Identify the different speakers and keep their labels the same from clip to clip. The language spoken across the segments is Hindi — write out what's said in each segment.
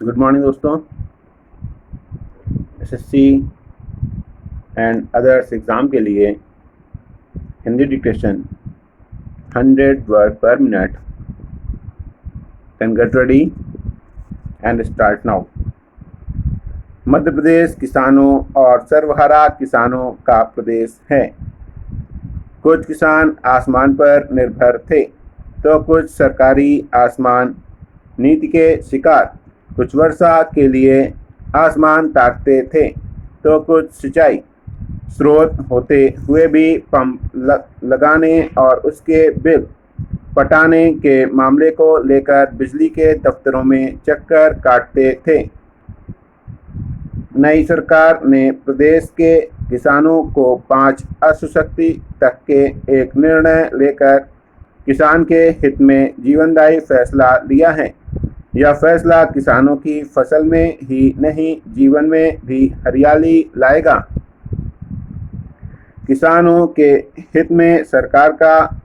Speaker 1: गुड मॉर्निंग दोस्तों। एसएससी एंड अदर्स एग्ज़ाम के लिए हिंदी डिक्टेशन 100 वर्ड पर minute. Can get ready and start now. Madhya Pradesh किसानों और सर्वहारा किसानों का प्रदेश है। कुछ किसान आसमान पर निर्भर थे तो कुछ सरकारी आसमान नीति के शिकार। कुछ वर्षा के लिए आसमान ताकते थे तो कुछ सिंचाई स्रोत होते हुए भी पंप लगाने और उसके बिल पटाने के मामले को लेकर बिजली के दफ्तरों में चक्कर काटते थे। नई सरकार ने प्रदेश के किसानों को 5 अशुशक्ति तक के एक निर्णय लेकर किसान के हित में जीवनदायी फैसला लिया है। यह फैसला किसानों की फसल में ही नहीं, जीवन में भी हरियाली लाएगा। किसानों के हित में सरकार का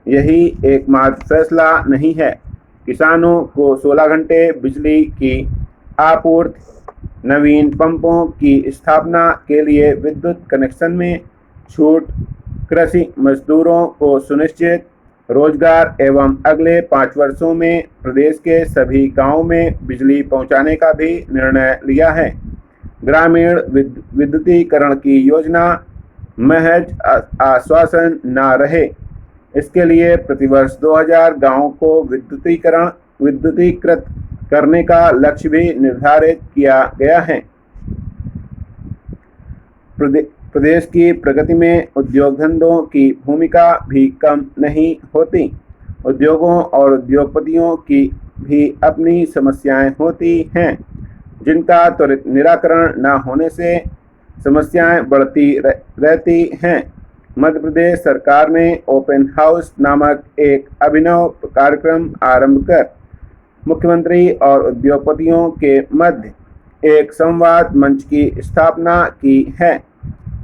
Speaker 1: यही एकमात्र फैसला नहीं है। किसानों को 16 घंटे बिजली की आपूर्ति, नवीन पंपों की स्थापना के लिए विद्युत कनेक्शन में छूट, कृषि मजदूरों को सुनिश्चित रोजगार एवं अगले 5 वर्षों में प्रदेश के सभी गांवों में बिजली पहुंचाने का भी निर्णय लिया है। ग्रामीण विद्युतीकरण की योजना महज आश्वासन न रहे, इसके लिए प्रतिवर्ष 2000 गांवों को विद्युतीकृत करने का लक्ष्य भी निर्धारित किया गया है। प्रदेश की प्रगति में उद्योग धंधों की भूमिका भी कम नहीं होती। उद्योगों और उद्योगपतियों की भी अपनी समस्याएं होती हैं, जिनका त्वरित निराकरण न होने से समस्याएं बढ़ती रहती हैं। मध्य प्रदेश सरकार ने ओपन हाउस नामक एक अभिनव कार्यक्रम आरंभ कर मुख्यमंत्री और उद्योगपतियों के मध्य एक संवाद मंच की स्थापना की है।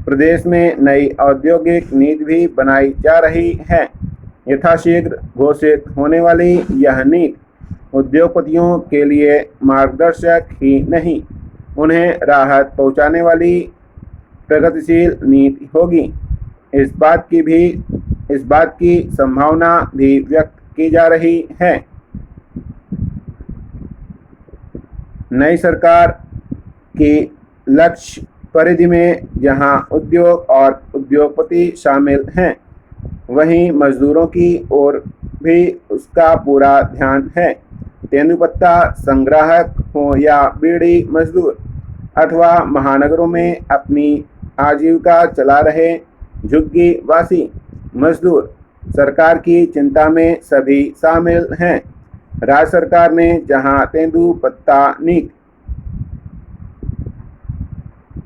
Speaker 1: प्रदेश में नई औद्योगिक नीति भी बनाई जा रही है। यथाशीघ्र घोषित होने वाली यह नीति उद्योगपतियों के लिए मार्गदर्शक ही नहीं, उन्हें राहत पहुंचाने वाली प्रगतिशील नीति होगी। इस बात की संभावना भी व्यक्त की जा रही है। नई सरकार की लक्ष्य परिधि में जहां उद्योग और उद्योगपति शामिल हैं, वहीं मजदूरों की ओर भी उसका पूरा ध्यान है। तेंदुपत्ता संग्राहक हो या बीड़ी मजदूर अथवा महानगरों में अपनी आजीविका चला रहे झुग्गी वासी मजदूर, सरकार की चिंता में सभी शामिल हैं। राज्य सरकार ने जहां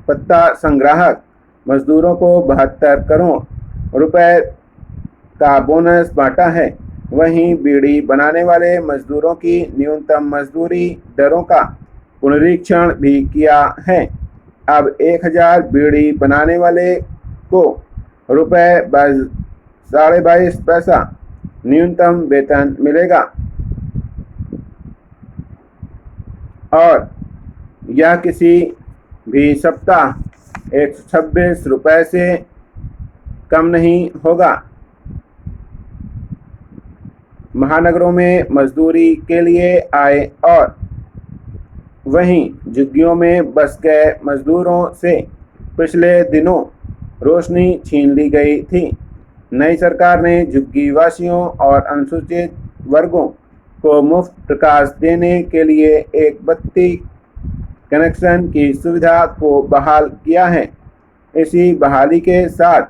Speaker 1: पत्ता संग्राहक मजदूरों को 72 करोड़ रुपए का बोनस बांटा है, वहीं बीड़ी बनाने वाले मजदूरों की न्यूनतम मजदूरी दरों का पुनरीक्षण भी किया है। अब 1000 बीड़ी बनाने वाले को ₹22.25 न्यूनतम वेतन मिलेगा और यह किसी भी सप्ताह 126 रुपये से कम नहीं होगा। महानगरों में मजदूरी के लिए आए और वहीं झुग्गियों में बस गए मजदूरों से पिछले दिनों रोशनी छीन ली गई थी। नई सरकार ने झुग्गी वासियों और अनुसूचित वर्गों को मुफ्त प्रकाश देने के लिए एक बत्ती कनेक्शन की सुविधा को बहाल किया है। इसी बहाली के साथ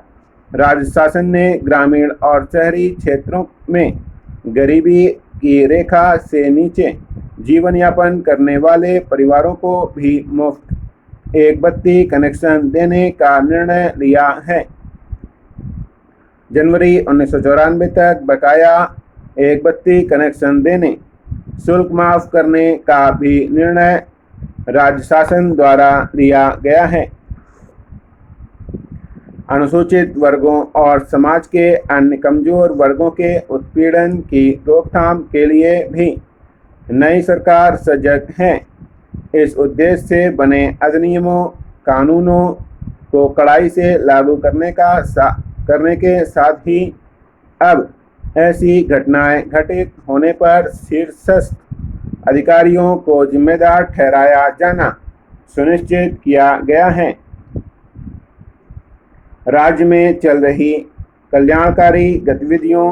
Speaker 1: राज्य शासन ने ग्रामीण और शहरी क्षेत्रों में गरीबी की रेखा से नीचे जीवन यापन करने वाले परिवारों को भी मुफ्त एक बत्ती कनेक्शन देने का निर्णय लिया है। जनवरी 1994 तक बकाया एक बत्ती कनेक्शन देने, शुल्क माफ करने का भी निर्णय राज्य शासन द्वारा लिया गया है। अनुसूचित वर्गों और समाज के अन्य कमजोर वर्गों के उत्पीड़न की रोकथाम के लिए भी नई सरकार सजग है। इस उद्देश्य से बने अधिनियमों कानूनों को कड़ाई से लागू करने के साथ ही अब ऐसी घटनाएं घटित होने पर शीर्षस्थ अधिकारियों को जिम्मेदार ठहराया जाना सुनिश्चित किया गया है। राज्य में चल रही कल्याणकारी गतिविधियों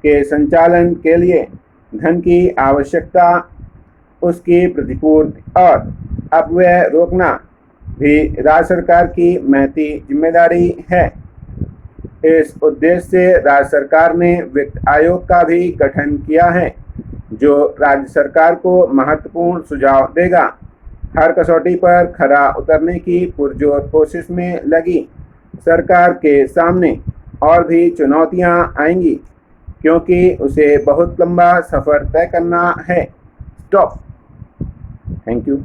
Speaker 1: के संचालन के लिए धन की आवश्यकता, उसकी प्रतिपूर्ति और अपव्यय रोकना भी राज्य सरकार की महती जिम्मेदारी है। इस उद्देश्य से राज्य सरकार ने वित्त आयोग का भी गठन किया है, जो राज्य सरकार को महत्वपूर्ण सुझाव देगा। हर कसौटी पर खरा उतरने की पुरजोर कोशिश में लगी सरकार के सामने और भी चुनौतियां आएंगी, क्योंकि उसे बहुत लंबा सफर तय करना है। स्टॉप। Thank you.